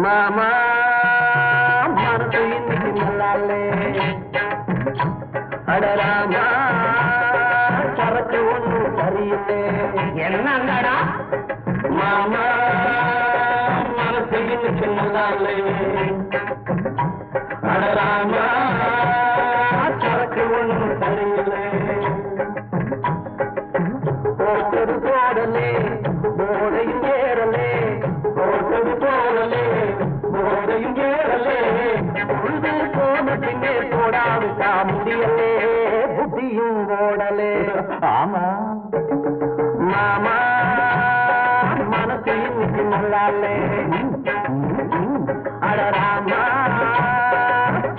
மாமா மனசு இன்னைக்கு நல்லாலே அடராமா சரக்கு ஒண்ணு சரியில்லை என்னங்கடா மாமா மனசு இன்னைக்கு நல்லாலே அடராமா சரக்கு ஒண்ணு சரியில்லை போட்டது போடலே போடையும் ஏறலே போட்டது போடலே போடையும் ஏறலே பொழுது போன பின்னே போடாவிட்டா முடியலே புத்தியும் போடலே ஆமா மாமா மனசு இன்னைக்கு நல்லாலே அடராமா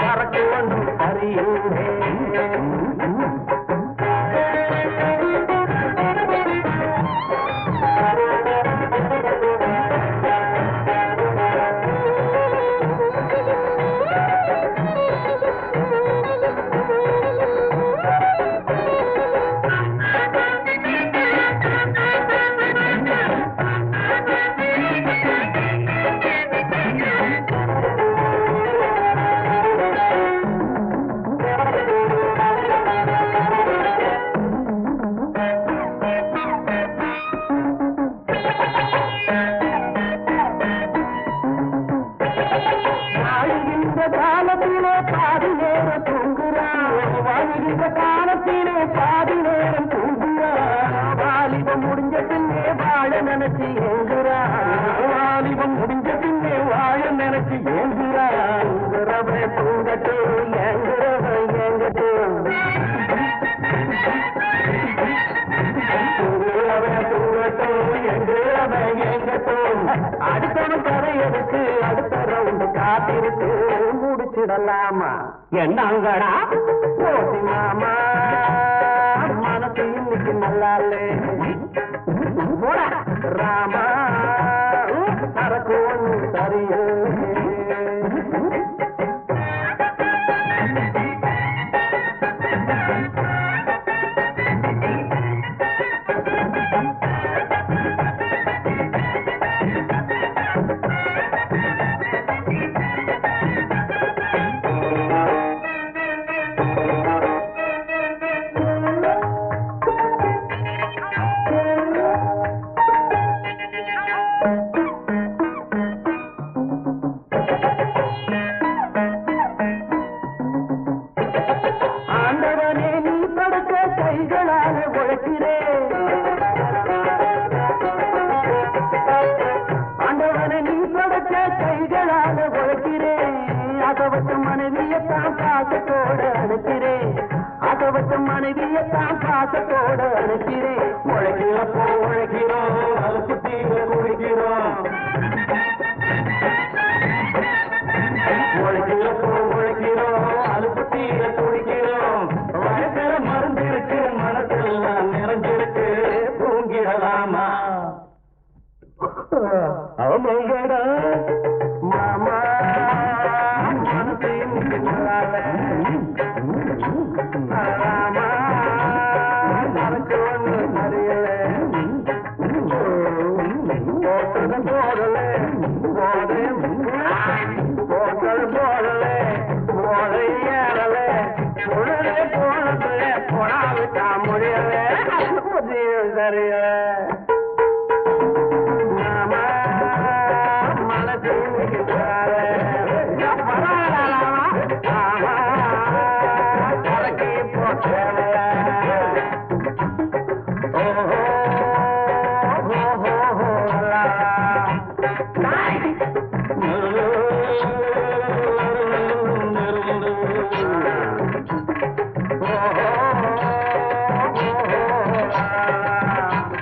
சரக்கு ஒன்று சரியில்லை காலத்திலே பாதி நேரம் தூங்குறான் வாழ்கின்ற காலத்திலே பாதி நேரம் தூங்குறான் வாலிபம் முடிஞ்ச பின்னே வாழ நினைச்சு ஏங்குறான் வாலிபம் முடிஞ்ச பின்னே வாழ நினைச்சு ஏங்குறான் தூங்கட்டும் ஏங்குறவன் ஏங்கட்டும் அடுத்தவன் கரையெடுத்து அடுத்த ரவுண்டு காத்திருக்கு முடிச்சிடலாமா என்னங்கடா போட்டி மாமா மனசு இன்னைக்கு நல்லாலே ராமா சரக்கு ஒன்று சரியே மனைவியத்தான் பாசத்தோடு அனுப்பிறேன் அதவற்ற மனைவியத்தான் பாசத்தோடு அனுப்பிறேன் உழைக்கிறப்போ உழைக்கிறோம் அலுப்பு தீங்க குடிக்கிறோம் உழைக்கிறப்போ உழைக்கிறோம் அலுப்பு தீங்க குடிக்கிறோம் வயசுல மருந்து இருக்கு மனசெல்லாம் நிறைஞ்சிருக்கு தூங்கிடலாமா ஆமாங்கடா மாமா சரியா